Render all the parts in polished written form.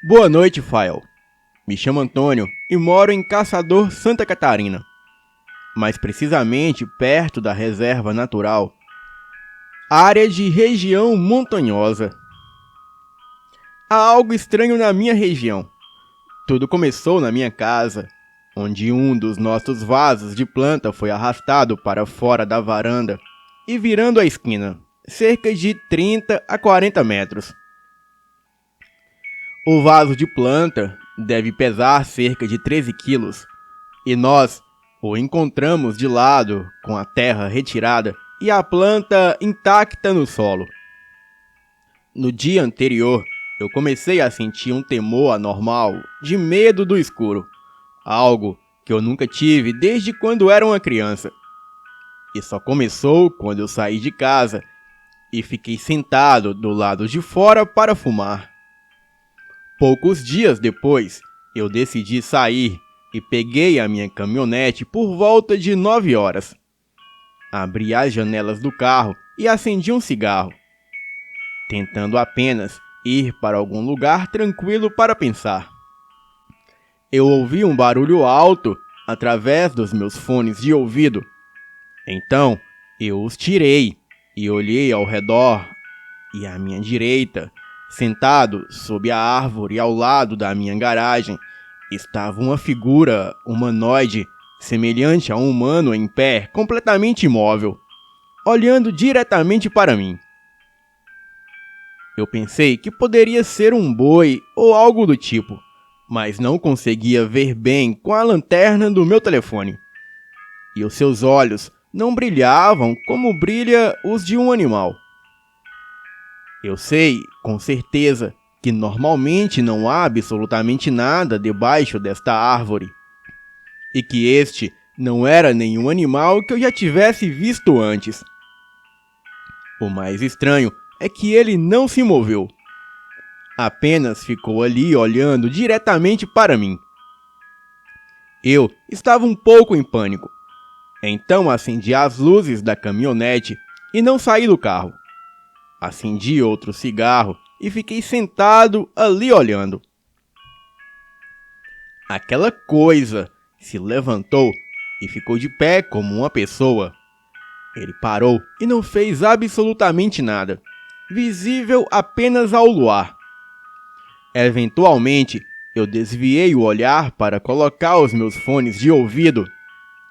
Boa noite, Fael. Me chamo Antônio e moro em Caçador, Santa Catarina, mais precisamente perto da reserva natural, área de região montanhosa. Há algo estranho na minha região. Tudo começou na minha casa, onde um dos nossos vasos de planta foi arrastado para fora da varanda e virando a esquina, cerca de 30 a 40 metros. O vaso de planta deve pesar cerca de 13 quilos e nós o encontramos de lado, com a terra retirada e a planta intacta no solo. No dia anterior, eu comecei a sentir um temor anormal, de medo do escuro, algo que eu nunca tive desde quando era uma criança. E só começou quando eu saí de casa e fiquei sentado do lado de fora para fumar. Poucos dias depois, eu decidi sair e peguei a minha caminhonete por volta de 9 horas. Abri as janelas do carro e acendi um cigarro, tentando apenas ir para algum lugar tranquilo para pensar. Eu ouvi um barulho alto através dos meus fones de ouvido. Então, eu os tirei e olhei ao redor e à minha direita, sentado sob a árvore ao lado da minha garagem, estava uma figura humanoide, semelhante a um humano em pé, completamente imóvel, olhando diretamente para mim. Eu pensei que poderia ser um boi ou algo do tipo, mas não conseguia ver bem com a lanterna do meu telefone. E os seus olhos não brilhavam como brilha os de um animal. Eu sei, com certeza, que normalmente não há absolutamente nada debaixo desta árvore, e que este não era nenhum animal que eu já tivesse visto antes. O mais estranho é que ele não se moveu. Apenas ficou ali olhando diretamente para mim. Eu estava um pouco em pânico. Então acendi as luzes da caminhonete e não saí do carro. Acendi outro cigarro e fiquei sentado ali olhando. Aquela coisa se levantou e ficou de pé como uma pessoa. Ele parou e não fez absolutamente nada, visível apenas ao luar. Eventualmente, eu desviei o olhar para colocar os meus fones de ouvido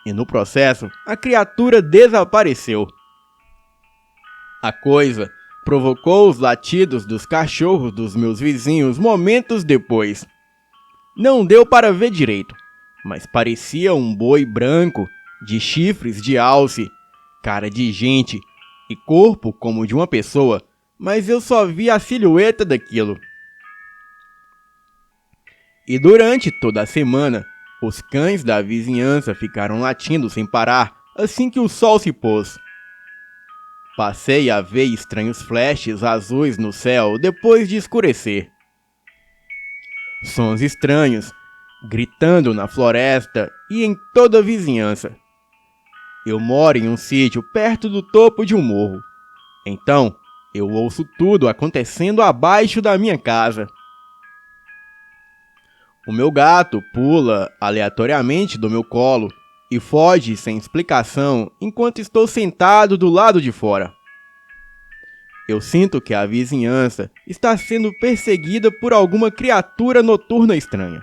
e, no processo, a criatura desapareceu. A coisa provocou os latidos dos cachorros dos meus vizinhos momentos depois. Não deu para ver direito, mas parecia um boi branco, de chifres de alce, cara de gente e corpo como de uma pessoa, mas eu só vi a silhueta daquilo. E durante toda a semana, os cães da vizinhança ficaram latindo sem parar assim que o sol se pôs. Passei a ver estranhos flashes azuis no céu depois de escurecer. Sons estranhos, gritando na floresta e em toda a vizinhança. Eu moro em um sítio perto do topo de um morro. Então, eu ouço tudo acontecendo abaixo da minha casa. O meu gato pula aleatoriamente do meu colo e foge sem explicação enquanto estou sentado do lado de fora. Eu sinto que a vizinhança está sendo perseguida por alguma criatura noturna estranha.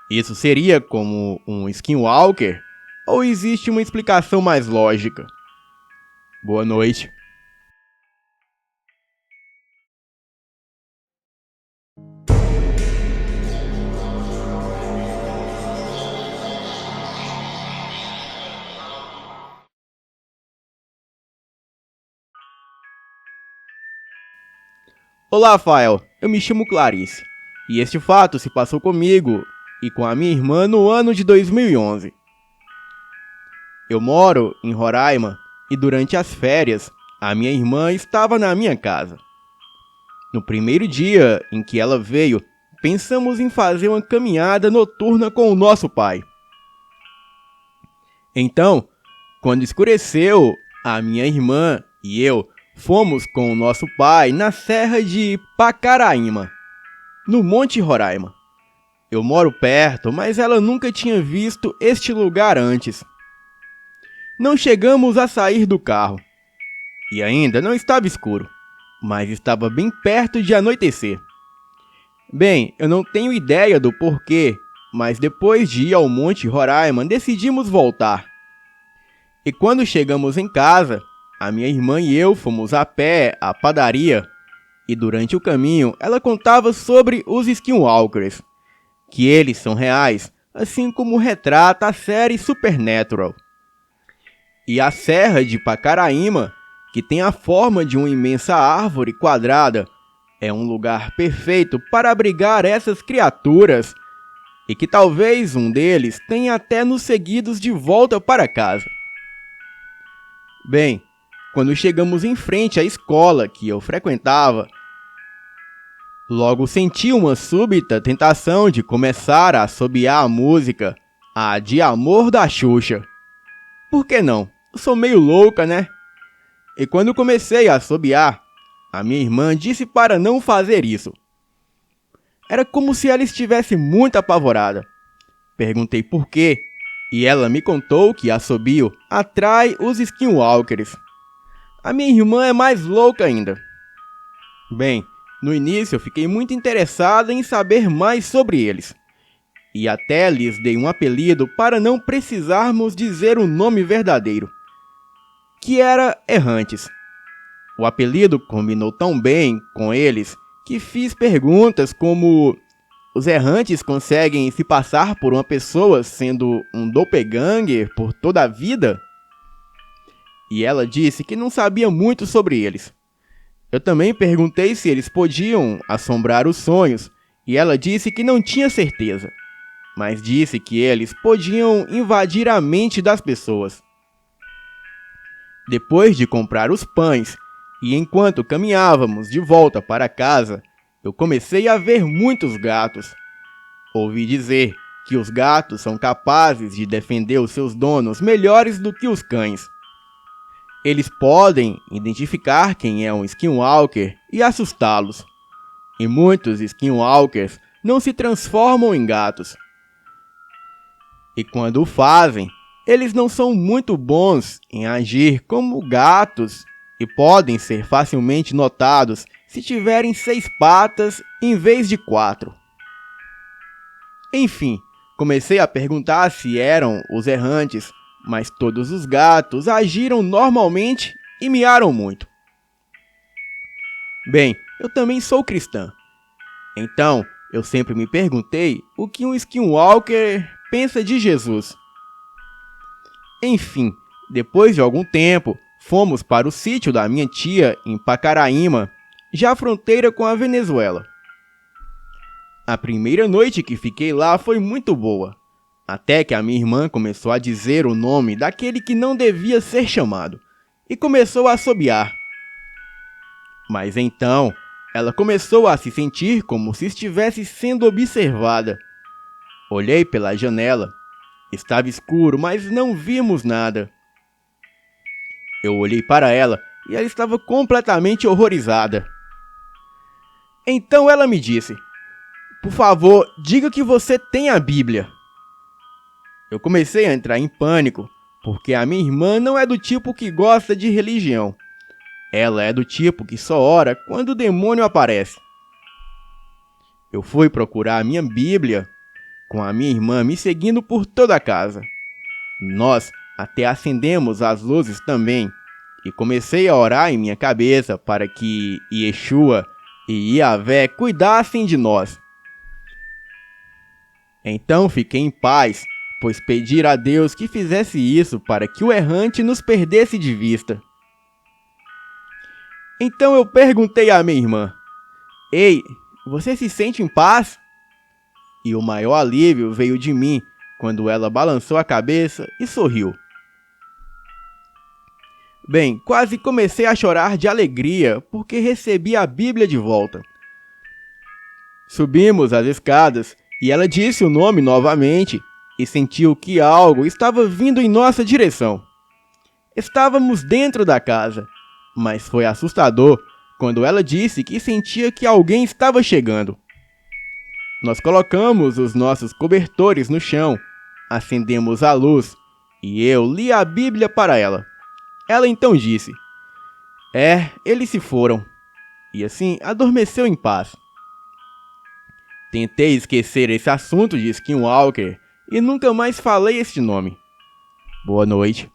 Isso seria como um skinwalker? Ou existe uma explicação mais lógica? Boa noite. Olá, Fael. Eu me chamo Clarice. E este fato se passou comigo e com a minha irmã no ano de 2011. Eu moro em Roraima e durante as férias, a minha irmã estava na minha casa. No primeiro dia em que ela veio, pensamos em fazer uma caminhada noturna com o nosso pai. Então, quando escureceu, a minha irmã e eu fomos com o nosso pai na serra de Pacaraíma. no Monte Roraima. Eu moro perto, mas ela nunca tinha visto este lugar antes. Não chegamos a sair do carro. E ainda não estava escuro, mas estava bem perto de anoitecer. Bem, eu não tenho ideia do porquê, mas depois de ir ao Monte Roraima, decidimos voltar. E quando chegamos em casa, a minha irmã e eu fomos a pé à padaria, e durante o caminho ela contava sobre os Skinwalkers, que eles são reais, assim como retrata a série Supernatural. E a Serra de Pacaraíma, que tem a forma de uma imensa árvore quadrada, é um lugar perfeito para abrigar essas criaturas, e que talvez um deles tenha até nos seguido de volta para casa. Bem, quando chegamos em frente à escola que eu frequentava, logo senti uma súbita tentação de começar a assobiar a música, a de Amor da Xuxa. Por que não? Eu sou meio louca, né? E quando comecei a assobiar, a minha irmã disse para não fazer isso. Era como se ela estivesse muito apavorada. Perguntei por quê, e ela me contou que assobio atrai os Skinwalkers. A minha irmã é mais louca ainda. Bem, no início eu fiquei muito interessada em saber mais sobre eles. E até lhes dei um apelido para não precisarmos dizer o nome verdadeiro, que era Errantes. O apelido combinou tão bem com eles que fiz perguntas como: os errantes conseguem se passar por uma pessoa sendo um doppelganger por toda a vida? E ela disse que não sabia muito sobre eles. Eu também perguntei se eles podiam assombrar os sonhos, e ela disse que não tinha certeza, mas disse que eles podiam invadir a mente das pessoas. Depois de comprar os pães, e enquanto caminhávamos de volta para casa, eu comecei a ver muitos gatos. Ouvi dizer que os gatos são capazes de defender os seus donos melhores do que os cães. Eles podem identificar quem é um Skinwalker e assustá-los. E muitos Skinwalkers não se transformam em gatos. E quando o fazem, eles não são muito bons em agir como gatos e podem ser facilmente notados se tiverem 6 patas em vez de 4. Enfim, comecei a perguntar se eram os errantes, mas todos os gatos agiram normalmente e miaram muito. Bem, eu também sou cristã. Então, eu sempre me perguntei o que um Skinwalker pensa de Jesus. Enfim, depois de algum tempo, fomos para o sítio da minha tia em Pacaraíma, já à fronteira com a Venezuela. A primeira noite que fiquei lá foi muito boa, até que a minha irmã começou a dizer o nome daquele que não devia ser chamado, e começou a assobiar. Mas então, ela começou a se sentir como se estivesse sendo observada. Olhei pela janela. Estava escuro, mas não vimos nada. Eu olhei para ela e ela estava completamente horrorizada. Então ela me disse: por favor, diga que você tem a Bíblia. Eu comecei a entrar em pânico, porque a minha irmã não é do tipo que gosta de religião. Ela é do tipo que só ora quando o demônio aparece. Eu fui procurar a minha Bíblia, com a minha irmã me seguindo por toda a casa. Nós até acendemos as luzes também, e comecei a orar em minha cabeça para que Yeshua e Yahvé cuidassem de nós. Então fiquei em paz, pois pedi a Deus que fizesse isso para que o errante nos perdesse de vista. Então eu perguntei à minha irmã: ei, você se sente em paz? E o maior alívio veio de mim quando ela balançou a cabeça e sorriu. Bem, quase comecei a chorar de alegria porque recebi a Bíblia de volta. Subimos as escadas e ela disse o nome novamente e sentiu que algo estava vindo em nossa direção. Estávamos dentro da casa, mas foi assustador quando ela disse que sentia que alguém estava chegando. Nós colocamos os nossos cobertores no chão, acendemos a luz e eu li a Bíblia para ela. Ela então disse: eles se foram. E assim adormeceu em paz. Tentei esquecer esse assunto de Skinwalker e nunca mais falei este nome. Boa noite.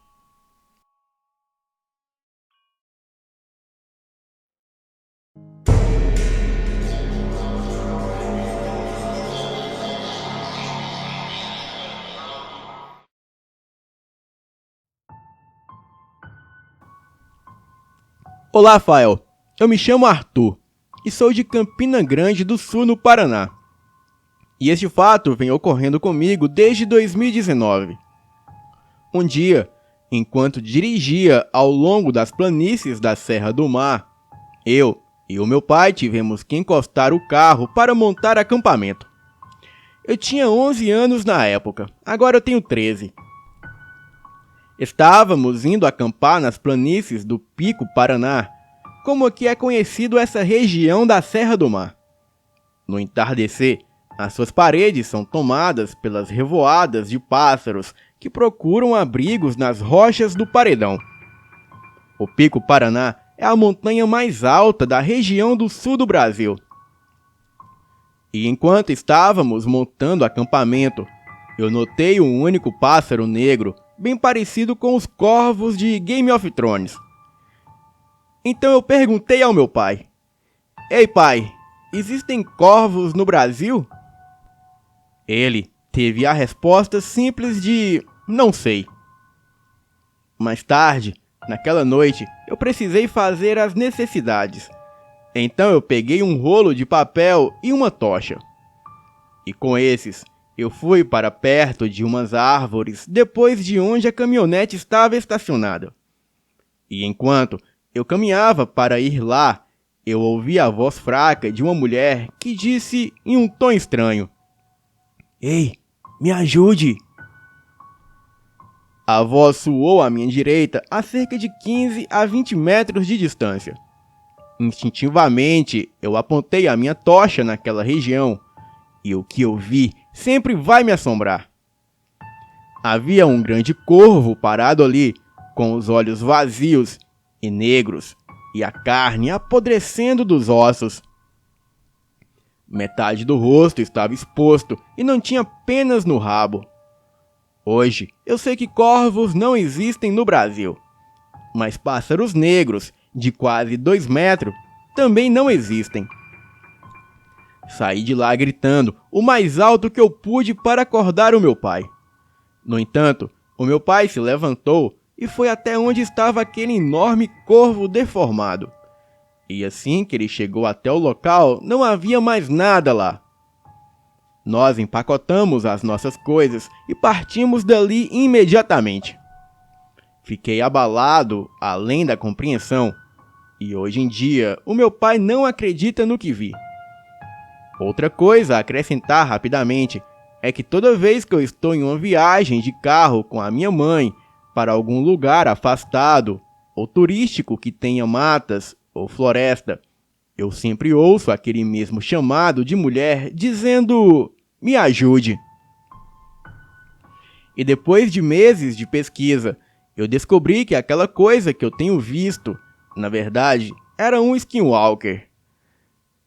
Olá, Fael. Eu me chamo Arthur e sou de Campina Grande do Sul, no Paraná. E este fato vem ocorrendo comigo desde 2019. Um dia, enquanto dirigia ao longo das planícies da Serra do Mar, eu e o meu pai tivemos que encostar o carro para montar acampamento. Eu tinha 11 anos na época, agora eu tenho 13. Estávamos indo acampar nas planícies do Pico Paraná, como aqui é conhecido essa região da Serra do Mar. No entardecer, as suas paredes são tomadas pelas revoadas de pássaros que procuram abrigos nas rochas do paredão. O Pico Paraná é a montanha mais alta da região do sul do Brasil. E enquanto estávamos montando acampamento, eu notei um único pássaro negro, bem parecido com os corvos de Game of Thrones. Então eu perguntei ao meu pai: Ei, pai, existem corvos no Brasil? Ele teve a resposta simples de não sei. Mais tarde, naquela noite, eu precisei fazer as necessidades. Então eu peguei um rolo de papel e uma tocha. E com esses, eu fui para perto de umas árvores depois de onde a caminhonete estava estacionada. E enquanto eu caminhava para ir lá, eu ouvi a voz fraca de uma mulher que disse em um tom estranho: Ei, me ajude! A voz soou à minha direita a cerca de 15 a 20 metros de distância. Instintivamente, eu apontei a minha tocha naquela região, e o que eu vi sempre vai me assombrar. Havia um grande corvo parado ali, com os olhos vazios e negros, e a carne apodrecendo dos ossos. Metade do rosto estava exposto e não tinha penas no rabo. Hoje, eu sei que corvos não existem no Brasil, mas pássaros negros, de quase 2 metros, também não existem. Saí de lá gritando o mais alto que eu pude para acordar o meu pai. No entanto, o meu pai se levantou e foi até onde estava aquele enorme corvo deformado. E assim que ele chegou até o local, não havia mais nada lá. Nós empacotamos as nossas coisas e partimos dali imediatamente. Fiquei abalado além da compreensão, e hoje em dia o meu pai não acredita no que vi. Outra coisa a acrescentar rapidamente é que toda vez que eu estou em uma viagem de carro com a minha mãe para algum lugar afastado ou turístico que tenha matas ou floresta, eu sempre ouço aquele mesmo chamado de mulher dizendo: me ajude. E depois de meses de pesquisa, eu descobri que aquela coisa que eu tenho visto, na verdade, era um Skinwalker.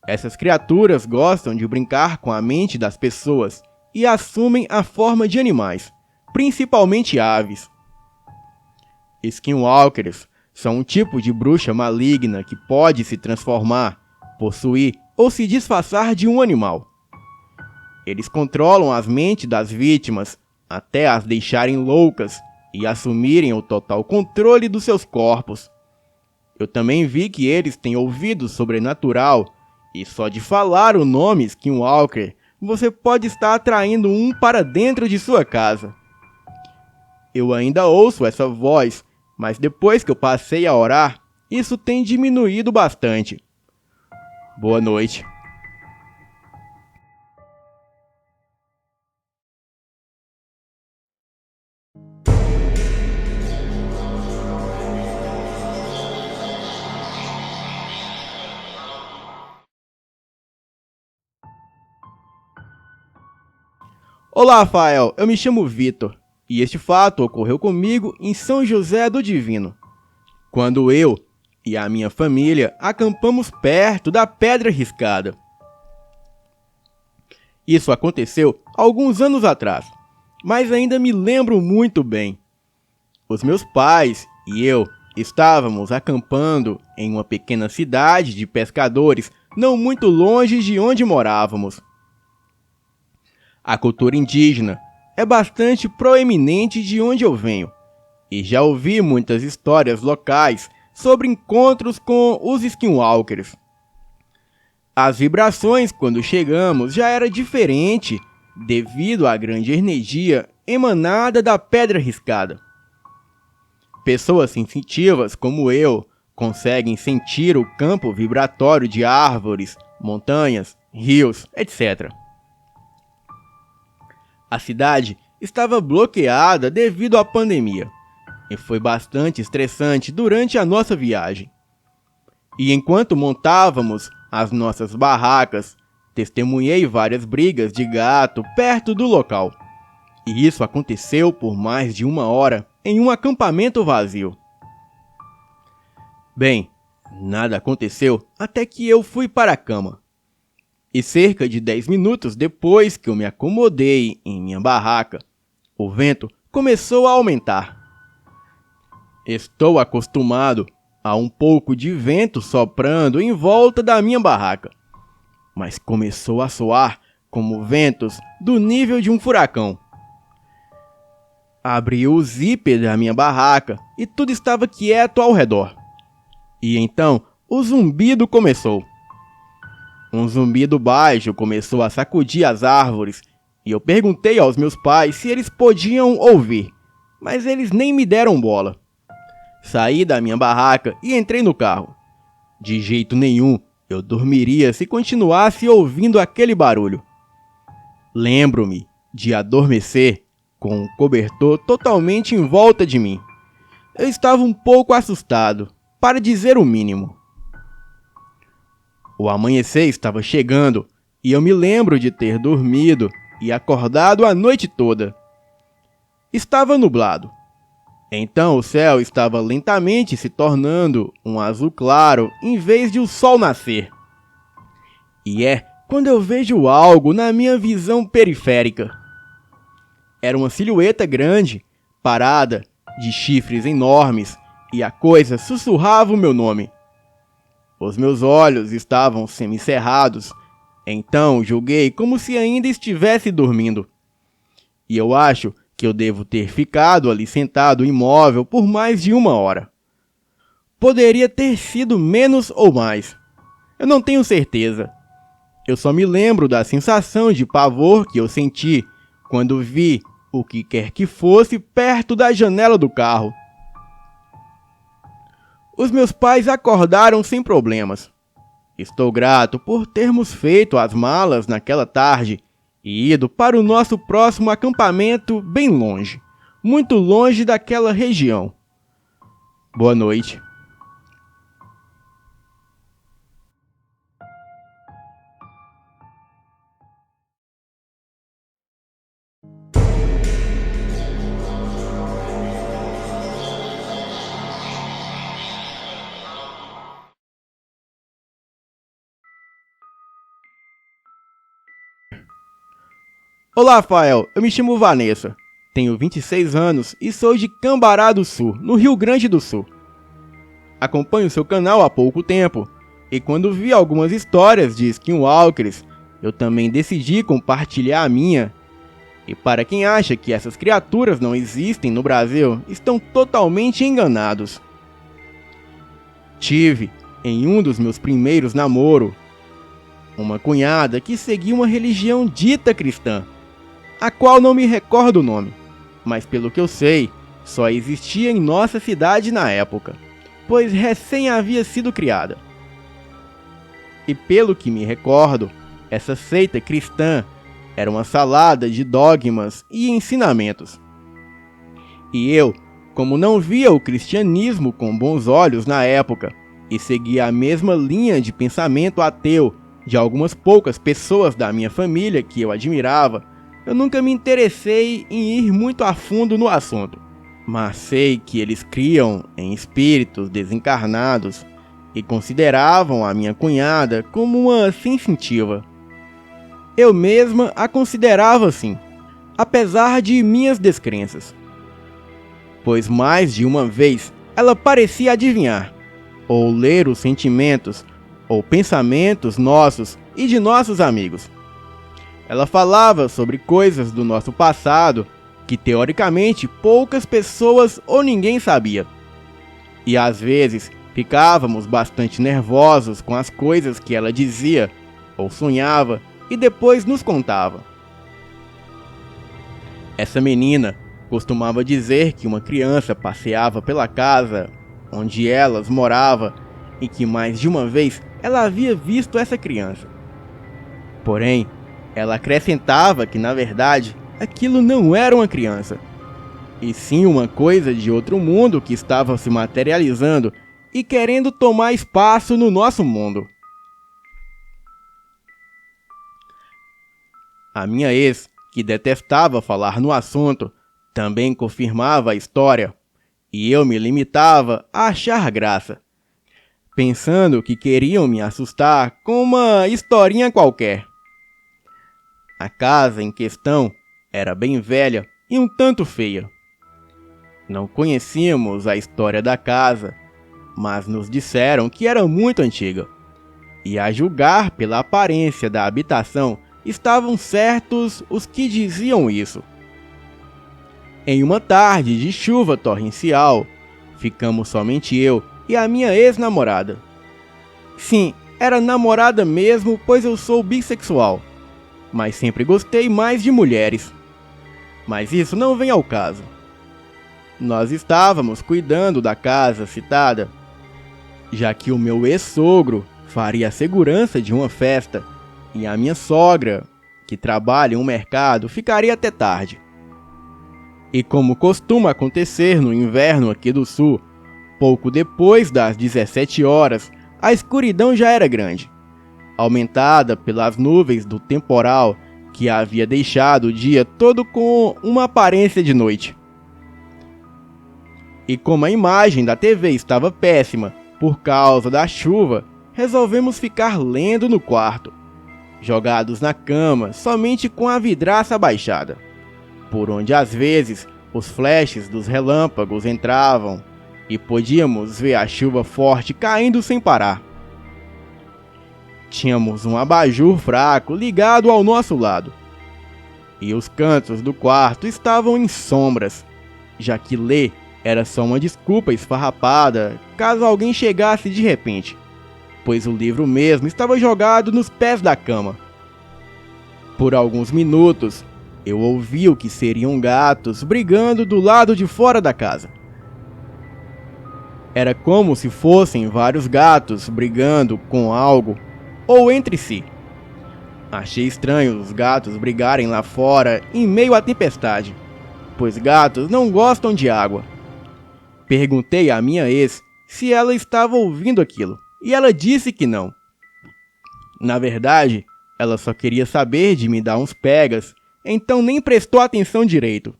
Essas criaturas gostam de brincar com a mente das pessoas e assumem a forma de animais, principalmente aves. Skinwalkers são um tipo de bruxa maligna que pode se transformar, possuir ou se disfarçar de um animal. Eles controlam as mentes das vítimas até as deixarem loucas e assumirem o total controle dos seus corpos. Eu também vi que eles têm ouvido sobrenatural e só de falar o nome Skinwalker, você pode estar atraindo um para dentro de sua casa. Eu ainda ouço essa voz, mas depois que eu passei a orar, isso tem diminuído bastante. Boa noite. Olá, Rafael, eu me chamo Vitor, e este fato ocorreu comigo em São José do Divino, quando eu e a minha família acampamos perto da Pedra Riscada. Isso aconteceu alguns anos atrás, mas ainda me lembro muito bem. Os meus pais e eu estávamos acampando em uma pequena cidade de pescadores não muito longe de onde morávamos. A cultura indígena é bastante proeminente de onde eu venho, e já ouvi muitas histórias locais sobre encontros com os skinwalkers. As vibrações quando chegamos já era diferente devido à grande energia emanada da Pedra Riscada. Pessoas sensitivas como eu conseguem sentir o campo vibratório de árvores, montanhas, rios, etc. A cidade estava bloqueada devido à pandemia e foi bastante estressante durante a nossa viagem. E enquanto montávamos as nossas barracas, testemunhei várias brigas de gato perto do local. E isso aconteceu por mais de 1 hora em um acampamento vazio. Bem, nada aconteceu até que eu fui para a cama. E cerca de 10 minutos depois que eu me acomodei em minha barraca, o vento começou a aumentar. Estou acostumado a um pouco de vento soprando em volta da minha barraca, mas começou a soar como ventos do nível de um furacão. Abri o zíper da minha barraca e tudo estava quieto ao redor. E então o zumbido começou. Um zumbido baixo começou a sacudir as árvores e eu perguntei aos meus pais se eles podiam ouvir, mas eles nem me deram bola. Saí da minha barraca e entrei no carro. De jeito nenhum eu dormiria se continuasse ouvindo aquele barulho. Lembro-me de adormecer com um cobertor totalmente em volta de mim. Eu estava um pouco assustado, para dizer o mínimo. O amanhecer estava chegando e eu me lembro de ter dormido e acordado a noite toda. Estava nublado. Então o céu estava lentamente se tornando um azul claro em vez de o sol nascer. E é quando eu vejo algo na minha visão periférica. Era uma silhueta grande, parada, de chifres enormes, e a coisa sussurrava o meu nome. Os meus olhos estavam semicerrados, então julguei como se ainda estivesse dormindo. E eu acho que eu devo ter ficado ali sentado imóvel por mais de 1 hora. Poderia ter sido menos ou mais. Eu não tenho certeza. Eu só me lembro da sensação de pavor que eu senti quando vi o que quer que fosse perto da janela do carro. Os meus pais acordaram sem problemas. Estou grato por termos feito as malas naquela tarde e ido para o nosso próximo acampamento bem longe, muito longe daquela região. Boa noite. Olá, Rafael, eu me chamo Vanessa, tenho 26 anos e sou de Cambará do Sul, no Rio Grande do Sul. Acompanho seu canal há pouco tempo, e quando vi algumas histórias de skinwalkers, eu também decidi compartilhar a minha. E para quem acha que essas criaturas não existem no Brasil, estão totalmente enganados. Tive, em um dos meus primeiros namoros, uma cunhada que seguia uma religião dita cristã, a qual não me recordo o nome, mas pelo que eu sei, só existia em nossa cidade na época, pois recém havia sido criada. E pelo que me recordo, essa seita cristã era uma salada de dogmas e ensinamentos. E eu, como não via o cristianismo com bons olhos na época, e seguia a mesma linha de pensamento ateu de algumas poucas pessoas da minha família que eu admirava, eu nunca me interessei em ir muito a fundo no assunto, mas sei que eles criam em espíritos desencarnados e consideravam a minha cunhada como uma sensitiva. Eu mesma a considerava assim, apesar de minhas descrenças, pois mais de uma vez ela parecia adivinhar, ou ler os sentimentos ou pensamentos nossos e de nossos amigos. Ela falava sobre coisas do nosso passado que teoricamente poucas pessoas ou ninguém sabia. E às vezes ficávamos bastante nervosos com as coisas que ela dizia ou sonhava e depois nos contava. Essa menina costumava dizer que uma criança passeava pela casa onde elas moravam e que mais de uma vez ela havia visto essa criança. Porém, ela acrescentava que, na verdade, aquilo não era uma criança, e sim uma coisa de outro mundo que estava se materializando e querendo tomar espaço no nosso mundo. A minha ex, que detestava falar no assunto, também confirmava a história, e eu me limitava a achar graça, pensando que queriam me assustar com uma historinha qualquer. A casa em questão era bem velha e um tanto feia. Não conhecíamos a história da casa, mas nos disseram que era muito antiga. E a julgar pela aparência da habitação, estavam certos os que diziam isso. Em uma tarde de chuva torrencial, ficamos somente eu e a minha ex-namorada. Sim, era namorada mesmo, pois eu sou bissexual, mas sempre gostei mais de mulheres. Mas isso não vem ao caso. Nós estávamos cuidando da casa citada, já que o meu ex-sogro faria a segurança de uma festa e a minha sogra, que trabalha em um mercado, ficaria até tarde. E como costuma acontecer no inverno aqui do sul, pouco depois das 17 horas, a escuridão já era grande, aumentada pelas nuvens do temporal que havia deixado o dia todo com uma aparência de noite. E como a imagem da TV estava péssima por causa da chuva, resolvemos ficar lendo no quarto, jogados na cama, somente com a vidraça abaixada, por onde às vezes os flashes dos relâmpagos entravam e podíamos ver a chuva forte caindo sem parar. Tínhamos um abajur fraco ligado ao nosso lado, e os cantos do quarto estavam em sombras, já que ler era só uma desculpa esfarrapada caso alguém chegasse de repente, pois o livro mesmo estava jogado nos pés da cama. Por alguns minutos, eu ouvi o que seriam gatos brigando do lado de fora da casa. Era como se fossem vários gatos brigando com algo ou entre si. Achei estranho os gatos brigarem lá fora em meio à tempestade, pois gatos não gostam de água. Perguntei à minha ex se ela estava ouvindo aquilo, e ela disse que não. Na verdade, ela só queria saber de me dar uns pegas, então nem prestou atenção direito.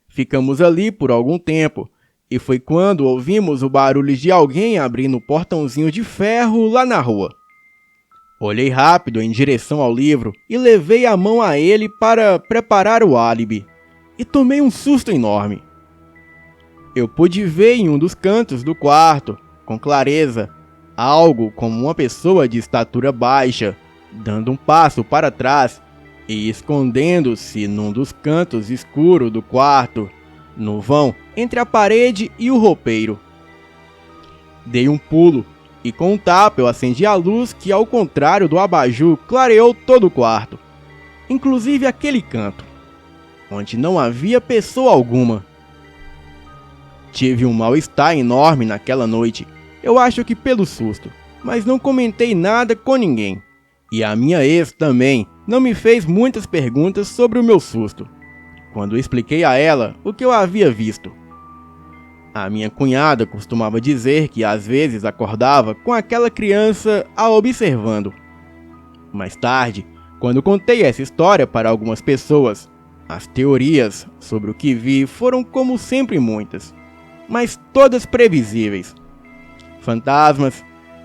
Ficamos ali por algum tempo, e foi quando ouvimos o barulho de alguém abrindo o portãozinho de ferro lá na rua. Olhei rápido em direção ao livro e levei a mão a ele para preparar o álibi, e tomei um susto enorme. Eu pude ver em um dos cantos do quarto, com clareza, algo como uma pessoa de estatura baixa, dando um passo para trás e escondendo-se num dos cantos escuros do quarto, no vão entre a parede e o roupeiro. Dei um pulo e com um tapa eu acendi a luz que, ao contrário do abajur, clareou todo o quarto, inclusive aquele canto, onde não havia pessoa alguma. Tive um mal-estar enorme naquela noite, eu acho que pelo susto, mas não comentei nada com ninguém. E a minha ex também não me fez muitas perguntas sobre o meu susto, quando expliquei a ela o que eu havia visto. A minha cunhada costumava dizer que às vezes acordava com aquela criança a observando. Mais tarde, Quando contei essa história para algumas pessoas, as teorias sobre o que vi foram como sempre muitas, mas todas previsíveis. Fantasmas,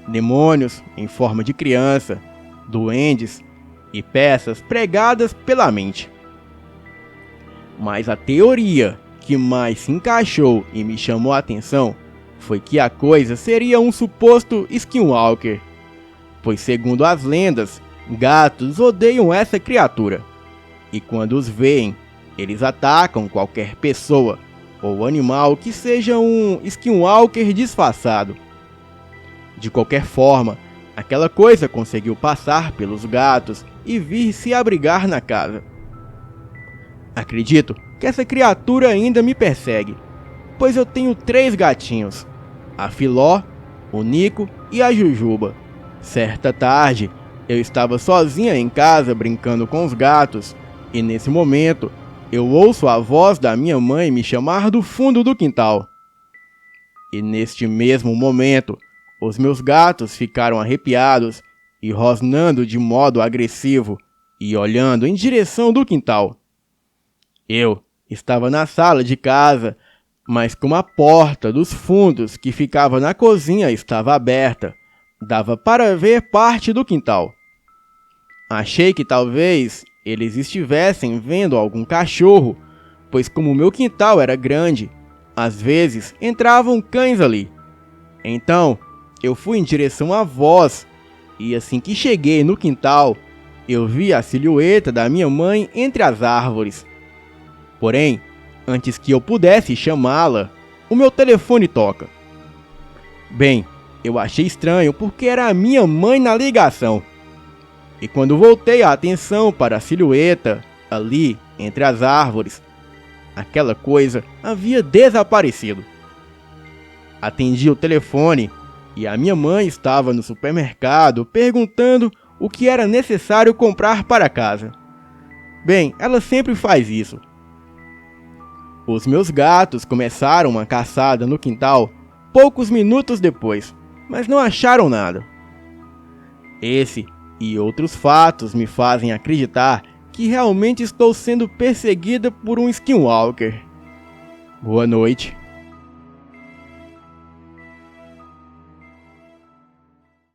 demônios em forma de criança, duendes e peças pregadas pela mente. Mas a teoria que mais se encaixou e me chamou a atenção foi que a coisa seria um suposto skinwalker, pois segundo as lendas, gatos odeiam essa criatura, e quando os veem, eles atacam qualquer pessoa ou animal que seja um skinwalker disfarçado. De qualquer forma, aquela coisa conseguiu passar pelos gatos e vir se abrigar na casa. Acredito que essa criatura ainda me persegue, pois eu tenho 3 gatinhos, a Filó, o Nico e a Jujuba. Certa tarde, eu estava sozinha em casa brincando com os gatos, e nesse momento, eu ouço a voz da minha mãe me chamar do fundo do quintal. E neste mesmo momento, os meus gatos ficaram arrepiados e rosnando de modo agressivo e olhando em direção do quintal. Eu estava na sala de casa, mas como a porta dos fundos que ficava na cozinha estava aberta, dava para ver parte do quintal. Achei que talvez eles estivessem vendo algum cachorro, pois como meu quintal era grande, às vezes entravam cães ali. Então, eu fui em direção à voz, e assim que cheguei no quintal, eu vi a silhueta da minha mãe entre as árvores. Porém, antes que eu pudesse chamá-la, o meu telefone toca. Bem, eu achei estranho porque era a minha mãe na ligação. E quando voltei a atenção para a silhueta, ali, entre as árvores, aquela coisa havia desaparecido. Atendi o telefone e a minha mãe estava no supermercado perguntando o que era necessário comprar para casa. Bem, ela sempre faz isso. Os meus gatos começaram uma caçada no quintal poucos minutos depois, mas não acharam nada. Esse e outros fatos me fazem acreditar que realmente estou sendo perseguida por um skinwalker. Boa noite.